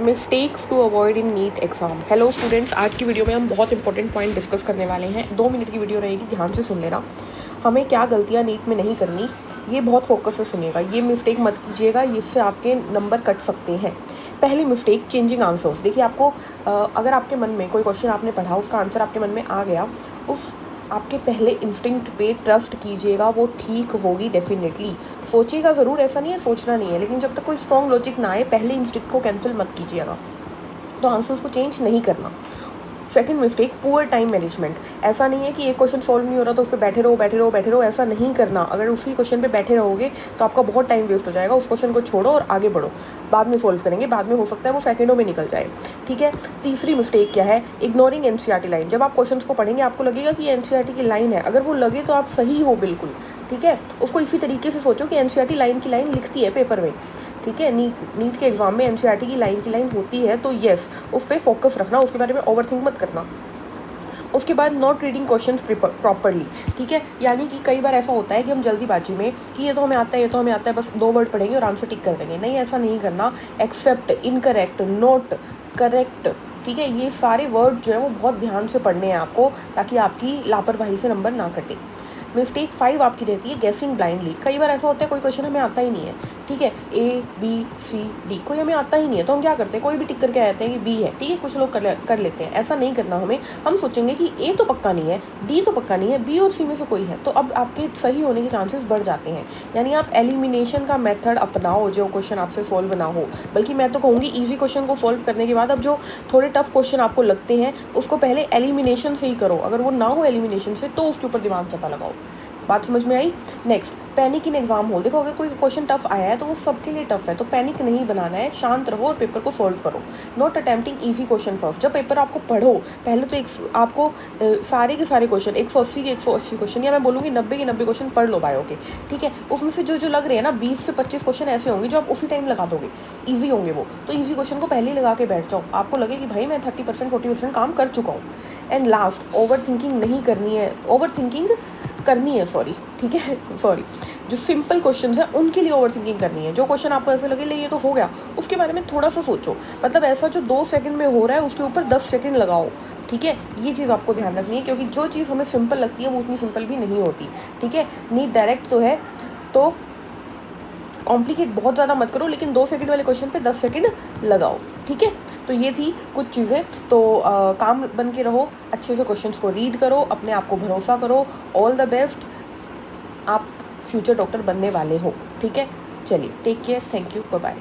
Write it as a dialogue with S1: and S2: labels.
S1: Mistakes to avoid in NEET exam. Hello students, आज की video में हम बहुत इंपॉर्टेंट पॉइंट डिस्कस करने वाले हैं। 2 मिनट की वीडियो रहेगी, ध्यान से सुन लेना। हमें क्या गलतियां नीट में नहीं करनी, ये बहुत फोकस से सुनिएगा। ये मिस्टेक मत कीजिएगा, इससे आपके नंबर कट सकते हैं। पहली मिस्टेक, चेंजिंग आंसर्स। देखिए, आपको अगर आपके मन में कोई क्वेश्चन आपने पढ़ा, उसका आंसर आपके मन में आ गया, उस आपके पहले इंस्टिंक्ट पे ट्रस्ट कीजिएगा, वो ठीक होगी डेफिनेटली। सोचिएगा ज़रूर, ऐसा नहीं है सोचना नहीं है, लेकिन जब तक कोई स्ट्रॉन्ग लॉजिक ना आए, पहले इंस्टिंक्ट को कैंसिल मत कीजिएगा। तो आंसर्स को चेंज नहीं करना। Second mistake, poor time management. ऐसा नहीं है कि एक क्वेश्चन सॉल्व नहीं हो रहा तो उस पर बैठे रहो, ऐसा नहीं करना। अगर उसी क्वेश्चन पे बैठे रहोगे तो आपका बहुत टाइम वेस्ट हो जाएगा। उस क्वेश्चन को छोड़ो और आगे बढ़ो, बाद में सॉल्व करेंगे, बाद में हो सकता है वो सेकंडों में निकल जाए। ठीक है। तीसरी मिस्टेक क्या है, इग्नोरिंग एनसीईआरटी लाइन। जब आप क्वेश्चन को पढ़ेंगे आपको लगेगा कि एनसीईआरटी की लाइन है, अगर वो लगे तो आप सही हो बिल्कुल। ठीक है, उसको इसी तरीके से सोचो कि एनसीईआरटी लाइन की लाइन लिखती है पेपर में। ठीक है, नीट के एग्जाम में एनसीईआरटी की लाइन होती है, तो यस, उस पर फोकस रखना, उसके बारे में ओवरथिंक मत करना। उसके बाद नॉट रीडिंग क्वेश्चंस प्रॉपरली। ठीक है, यानी कि कई बार ऐसा होता है कि हम जल्दीबाजी में कि ये तो हमें आता है, बस 2 वर्ड पढ़ेंगे और आंसर टिक कर देंगे। नहीं, ऐसा नहीं करना। एक्सेप्ट, इनकरेक्ट, नोट, करेक्ट, ठीक है, ये सारे वर्ड जो है वो बहुत ध्यान से पढ़ने हैं आपको, ताकि आपकी लापरवाही से नंबर ना कटे। मिस्टेक 5 आपकी रहती है गेसिंग ब्लाइंडली। कई बार ऐसा होता है कोई क्वेश्चन हमें आता ही नहीं है। ठीक है, ABCD कोई हमें आता ही नहीं है, तो हम क्या करते हैं, कोई भी टिक करके आ जाते हैं कि बी है। ठीक है, कुछ लोग कर लेते हैं। ऐसा नहीं करना हमें। हम सोचेंगे कि ए तो पक्का नहीं है, डी तो पक्का नहीं है, बी और सी में से कोई है, तो अब आपके सही होने के चांसेस बढ़ जाते हैं। यानी आप एलिमिनेशन का मेथड अपनाओ, जो क्वेश्चन आपसे सॉल्व ना हो। बल्कि मैं तो कहूँगी ईजी क्वेश्चन को सॉल्व करने के बाद अब जो थोड़े टफ क्वेश्चन आपको लगते हैं उसको पहले एलिमिनेशन से ही करो। अगर वो ना हो एलिमिनेशन से तो उसके ऊपर दिमाग पता लगाओ। बात समझ में आई। Next, panic in exam hall. देखो, अगर कोई क्वेश्चन टफ आया है तो वो सबके लिए टफ है, तो पैनिक नहीं बनाना है, शांत रहो और पेपर को सॉल्व करो। Not attempting easy question first. जब पेपर आपको पढ़ो, पहले तो आपको सारे के सारे क्वेश्चन 180 के 180 क्वेश्चन, या मैं बोलूँगी 90 के 90 क्वेश्चन पढ़ लो बायो के। ठीक है, उसमें से जो लग रहे हैं ना, 20 से 25 क्वेश्चन ऐसे होंगे जो आप उसी टाइम लगा दोगे, ईजी होंगे वो। तो ईजी क्वेश्चन को पहले ही लगा के बैठ जाओ, आपको लगे कि भाई मैं 30% 40% काम कर चुका हूँ। एंड लास्ट, ओवर थिंकिंग नहीं करनी है, ठीक है, सॉरी। जो सिंपल क्वेश्चंस हैं उनके लिए ओवर थिंकिंग करनी है। जो क्वेश्चन आपको ऐसे लगे ले ये तो हो गया, उसके बारे में थोड़ा सा सोचो। मतलब ऐसा जो 2 सेकंड में हो रहा है उसके ऊपर 10 सेकंड लगाओ। ठीक है, ये चीज़ आपको ध्यान रखनी है, क्योंकि जो चीज़ हमें सिंपल लगती है वो उतनी सिंपल भी नहीं होती। ठीक है, नीट डायरेक्ट तो है, तो कॉम्प्लिकेट बहुत ज़्यादा मत करो, लेकिन 2 सेकंड वाले क्वेश्चन पे 10 सेकंड लगाओ। ठीक है, तो ये थी कुछ चीज़ें। तो काम बन के रहो, अच्छे से क्वेश्चंस को रीड करो, अपने आप को भरोसा करो। ऑल द बेस्ट, आप फ्यूचर डॉक्टर बनने वाले हो। ठीक है, चलिए, take care, thank you, bye bye.